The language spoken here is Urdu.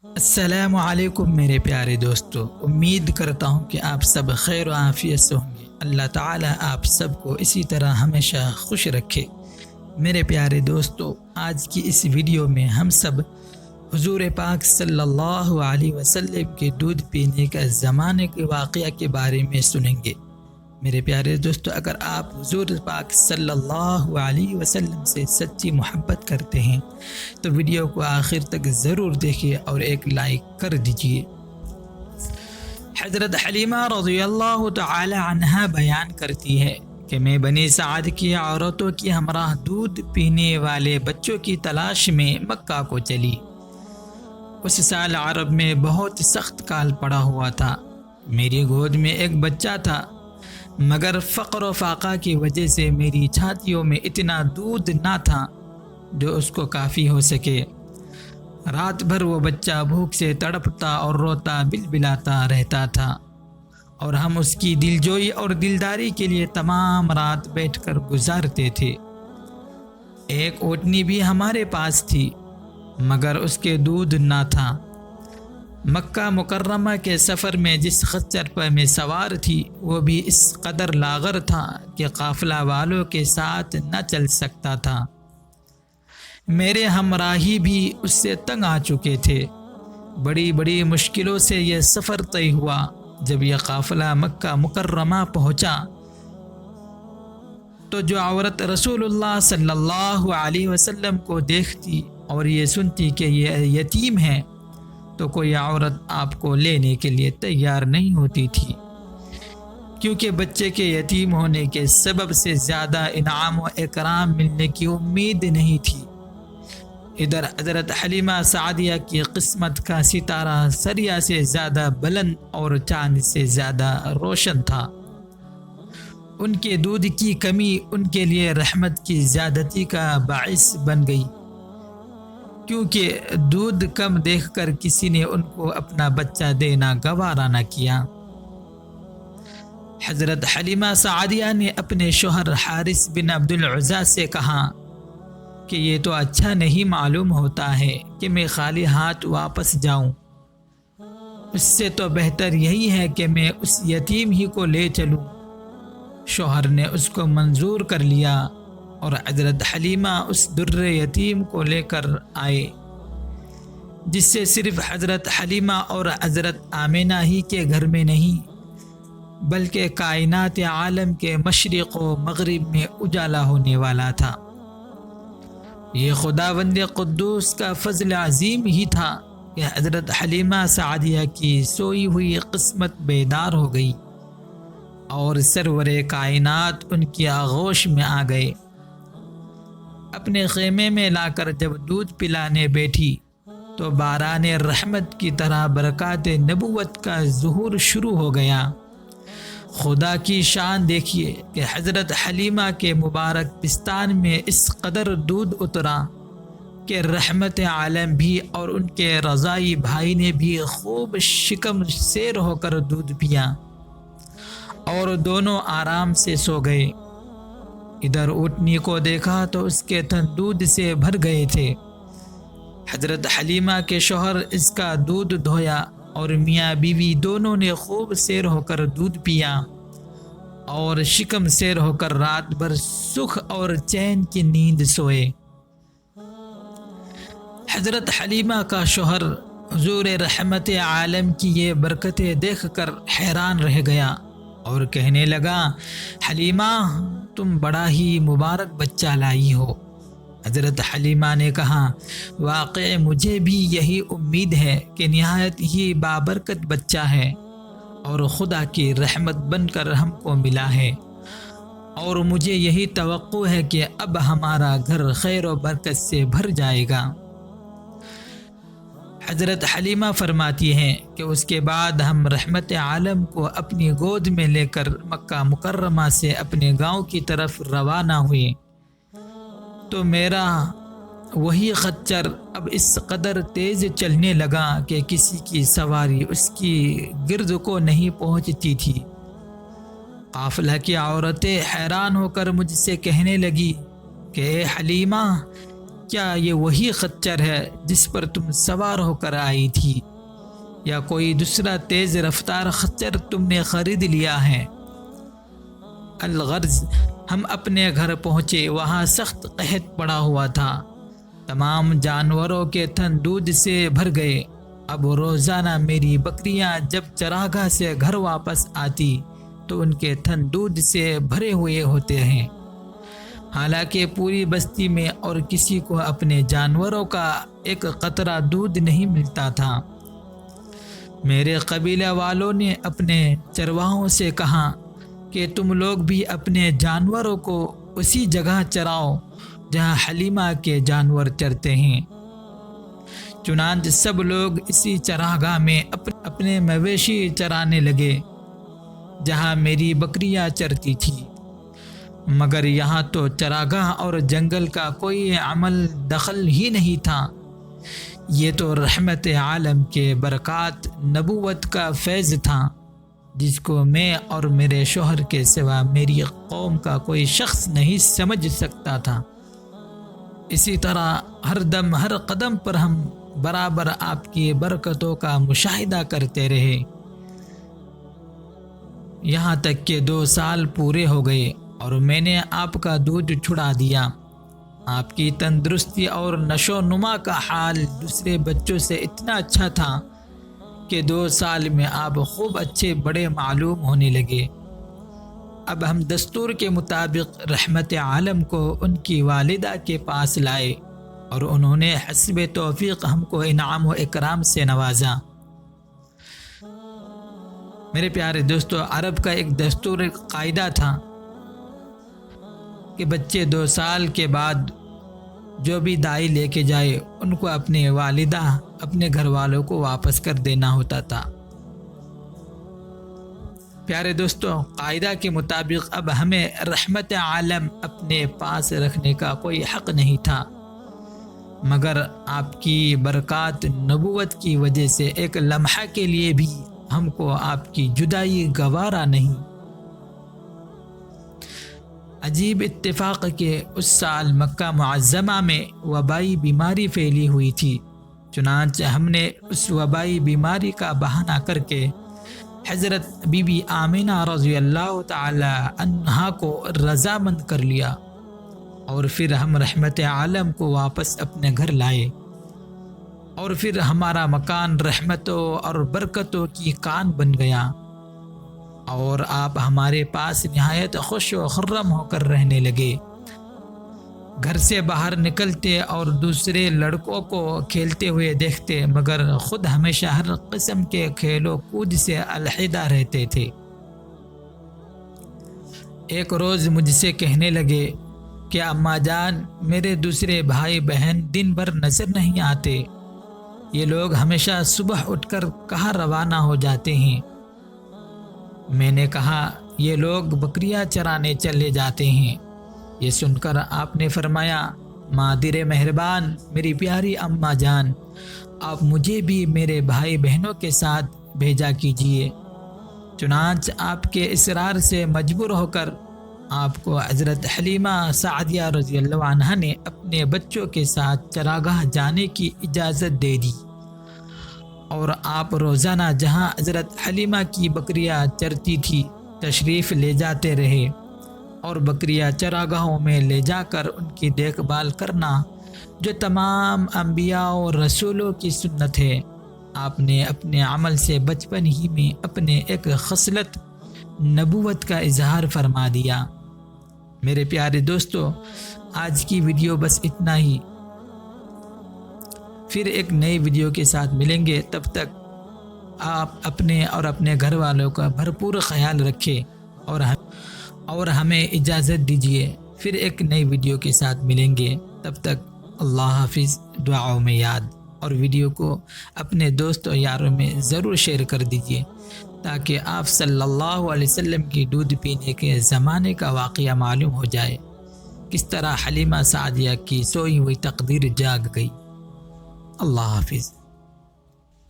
السلام علیکم میرے پیارے دوستو، امید کرتا ہوں کہ آپ سب خیر و عافیت سے ہوں گے۔ اللہ تعالیٰ آپ سب کو اسی طرح ہمیشہ خوش رکھے۔ میرے پیارے دوستو، آج کی اس ویڈیو میں ہم سب حضور پاک صلی اللہ علیہ وسلم کے دودھ پینے کا زمانے کے واقعہ کے بارے میں سنیں گے۔ میرے پیارے دوستو، اگر آپ حضور پاک صلی اللہ علیہ وسلم سے سچی محبت کرتے ہیں تو ویڈیو کو آخر تک ضرور دیکھیے اور ایک لائک کر دیجیے۔ حضرت حلیمہ رضی اللہ تعالی عنہا بیان کرتی ہے کہ میں بنی سعد کی عورتوں کی ہمراہ دودھ پینے والے بچوں کی تلاش میں مکہ کو چلی۔ اس سال عرب میں بہت سخت کال پڑا ہوا تھا۔ میری گود میں ایک بچہ تھا، مگر فقر و فاقہ کی وجہ سے میری چھاتیوں میں اتنا دودھ نہ تھا جو اس کو کافی ہو سکے۔ رات بھر وہ بچہ بھوک سے تڑپتا اور روتا بلبلاتا رہتا تھا، اور ہم اس کی دلجوئی اور دلداری کے لیے تمام رات بیٹھ کر گزارتے تھے۔ ایک اونٹنی بھی ہمارے پاس تھی، مگر اس کے دودھ نہ تھا۔ مکہ مکرمہ کے سفر میں جس خچر پر میں سوار تھی وہ بھی اس قدر لاغر تھا کہ قافلہ والوں کے ساتھ نہ چل سکتا تھا۔ میرے ہمراہی بھی اس سے تنگ آ چکے تھے۔ بڑی بڑی مشکلوں سے یہ سفر طے ہوا۔ جب یہ قافلہ مکہ مکرمہ پہنچا تو جو عورت رسول اللہ صلی اللہ علیہ وسلم کو دیکھتی اور یہ سنتی کہ یہ یتیم ہے تو کوئی عورت آپ کو لینے کے لیے تیار نہیں ہوتی تھی، کیونکہ بچے کے یتیم ہونے کے سبب سے زیادہ انعام و اکرام ملنے کی امید نہیں تھی۔ ادھر حضرت حلیمہ سعدیہ کی قسمت کا ستارہ سریا سے زیادہ بلند اور چاند سے زیادہ روشن تھا۔ ان کے دودھ کی کمی ان کے لیے رحمت کی زیادتی کا باعث بن گئی، کیونکہ دودھ کم دیکھ کر کسی نے ان کو اپنا بچہ دینا گوارا نہ کیا۔ حضرت حلیمہ سعدیہ نے اپنے شوہر حارث بن عبد العزیٰ سے کہا کہ یہ تو اچھا نہیں معلوم ہوتا ہے کہ میں خالی ہاتھ واپس جاؤں، اس سے تو بہتر یہی ہے کہ میں اس یتیم ہی کو لے چلوں۔ شوہر نے اس کو منظور کر لیا اور حضرت حلیمہ اس در یتیم کو لے کر آئے، جس سے صرف حضرت حلیمہ اور حضرت آمینہ ہی کے گھر میں نہیں بلکہ کائنات عالم کے مشرق و مغرب میں اجالا ہونے والا تھا۔ یہ خداوند قدوس کا فضل عظیم ہی تھا کہ حضرت حلیمہ سعدیہ کی سوئی ہوئی قسمت بیدار ہو گئی اور سرور کائنات ان کی آغوش میں آ گئے۔ اپنے خیمے میں لا کر جب دودھ پلانے بیٹھی تو باران رحمت کی طرح برکات نبوت کا ظہور شروع ہو گیا۔ خدا کی شان دیکھیے کہ حضرت حلیمہ کے مبارک پستان میں اس قدر دودھ اترا کہ رحمت عالم بھی اور ان کے رضائی بھائی نے بھی خوب شکم سیر ہو کر دودھ پیا اور دونوں آرام سے سو گئے۔ ادھر اونٹنی کو دیکھا تو اس کے تھن دودھ سے بھر گئے تھے۔ حضرت حلیمہ کے شوہر اس کا دودھ دھویا اور میاں بیوی دونوں نے خوب سیر ہو کر دودھ پیا اور شکم سیر ہو کر رات بھر سکھ اور چین کی نیند سوئے۔ حضرت حلیمہ کا شوہر حضور رحمت عالم کی یہ برکتیں دیکھ کر حیران رہ گیا اور کہنے لگا، حلیمہ تم بڑا ہی مبارک بچہ لائی ہو۔ حضرت حلیمہ نے کہا، واقع مجھے بھی یہی امید ہے کہ نہایت ہی بابرکت بچہ ہے اور خدا کی رحمت بن کر ہم کو ملا ہے، اور مجھے یہی توقع ہے کہ اب ہمارا گھر خیر و برکت سے بھر جائے گا۔ حضرت حلیمہ فرماتی ہیں کہ اس کے بعد ہم رحمت عالم کو اپنی گود میں لے کر مکہ مکرمہ سے اپنے گاؤں کی طرف روانہ ہوئے تو میرا وہی خچر اب اس قدر تیز چلنے لگا کہ کسی کی سواری اس کی گرد کو نہیں پہنچتی تھی۔ قافلہ کی عورتیں حیران ہو کر مجھ سے کہنے لگی کہ اے حلیمہ، کیا یہ وہی خچر ہے جس پر تم سوار ہو کر آئی تھی، یا کوئی دوسرا تیز رفتار خچر تم نے خرید لیا ہے؟ الغرض ہم اپنے گھر پہنچے، وہاں سخت قحط پڑا ہوا تھا، تمام جانوروں کے تھن دودھ سے بھر گئے۔ اب روزانہ میری بکریاں جب چراگاہ سے گھر واپس آتی تو ان کے تھن دودھ سے بھرے ہوئے ہوتے ہیں، حالانکہ پوری بستی میں اور کسی کو اپنے جانوروں کا ایک قطرہ دودھ نہیں ملتا تھا۔ میرے قبیلہ والوں نے اپنے چرواہوں سے کہا کہ تم لوگ بھی اپنے جانوروں کو اسی جگہ چراؤ جہاں حلیمہ کے جانور چرتے ہیں۔ چنانچہ سب لوگ اسی چراگاہ میں اپنے مویشی چرانے لگے جہاں میری بکریاں چرتی تھی، مگر یہاں تو چراگاہ اور جنگل کا کوئی عمل دخل ہی نہیں تھا۔ یہ تو رحمت عالم کے برکات نبوت کا فیض تھا، جس کو میں اور میرے شوہر کے سوا میری قوم کا کوئی شخص نہیں سمجھ سکتا تھا۔ اسی طرح ہر دم ہر قدم پر ہم برابر آپ کی برکتوں کا مشاہدہ کرتے رہے، یہاں تک کہ 2 سال پورے ہو گئے اور میں نے آپ کا دودھ چھڑا دیا۔ آپ کی تندرستی اور نشو و نما کا حال دوسرے بچوں سے اتنا اچھا تھا کہ 2 سال میں آپ خوب اچھے بڑے معلوم ہونے لگے۔ اب ہم دستور کے مطابق رحمت عالم کو ان کی والدہ کے پاس لائے اور انہوں نے حسب توفیق ہم کو انعام و اکرام سے نوازا۔ میرے پیارے دوستو، عرب کا ایک دستور قاعدہ تھا کہ بچے 2 سال کے بعد جو بھی دائی لے کے جائے ان کو اپنے والدہ اپنے گھر والوں کو واپس کر دینا ہوتا تھا۔ پیارے دوستو، قاعدہ کے مطابق اب ہمیں رحمت عالم اپنے پاس رکھنے کا کوئی حق نہیں تھا، مگر آپ کی برکات نبوت کی وجہ سے ایک لمحہ کے لیے بھی ہم کو آپ کی جدائی گوارا نہیں۔ عجیب اتفاق کہ اس سال مکہ معظمہ میں وبائی بیماری پھیلی ہوئی تھی، چنانچہ ہم نے اس وبائی بیماری کا بہانہ کر کے حضرت بی بی آمنہ رضی اللہ تعالی عنہا کو رضامند کر لیا، اور پھر ہم رحمت عالم کو واپس اپنے گھر لائے، اور پھر ہمارا مکان رحمتوں اور برکتوں کی کان بن گیا، اور آپ ہمارے پاس نہایت خوش و خرم ہو کر رہنے لگے۔ گھر سے باہر نکلتے اور دوسرے لڑکوں کو کھیلتے ہوئے دیکھتے، مگر خود ہمیشہ ہر قسم کے کھیل و کود سے علیحدہ رہتے تھے۔ ایک روز مجھ سے کہنے لگے کہ اماں جان، میرے دوسرے بھائی بہن دن بھر نظر نہیں آتے، یہ لوگ ہمیشہ صبح اٹھ کر کہاں روانہ ہو جاتے ہیں؟ میں نے کہا یہ لوگ بکریاں چرانے چلے جاتے ہیں۔ یہ سن کر آپ نے فرمایا، مادر مہربان، میری پیاری اماں جان، آپ مجھے بھی میرے بھائی بہنوں کے ساتھ بھیجا کیجیے۔ چنانچہ آپ کے اصرار سے مجبور ہو کر آپ کو حضرت حلیمہ سعدیہ رضی اللہ عنہا نے اپنے بچوں کے ساتھ چراگاہ جانے کی اجازت دے دی، اور آپ روزانہ جہاں حضرت حلیمہ کی بکریاں چرتی تھی تشریف لے جاتے رہے، اور بکریاں چراگاہوں میں لے جا کر ان کی دیکھ بھال کرنا جو تمام انبیاء اور رسولوں کی سنت ہے، آپ نے اپنے عمل سے بچپن ہی میں اپنے ایک خصلت نبوت کا اظہار فرما دیا۔ میرے پیارے دوستو، آج کی ویڈیو بس اتنا ہی، پھر ایک نئی ویڈیو کے ساتھ ملیں گے۔ تب تک آپ اپنے اور اپنے گھر والوں کا بھرپور خیال رکھیں اور ہمیں اجازت دیجیے، پھر ایک نئی ویڈیو کے ساتھ ملیں گے۔ تب تک اللہ حافظ، دعاؤں میں یاد، اور ویڈیو کو اپنے دوست و یاروں میں ضرور شیئر کر دیجیے تاکہ آپ صلی اللہ علیہ وسلم کی دودھ پینے کے زمانے کا واقعہ معلوم ہو جائے، کس طرح حلیمہ سعدیہ کی سوئی ہوئی تقدیر جاگ گئی۔ اللہ حافظ۔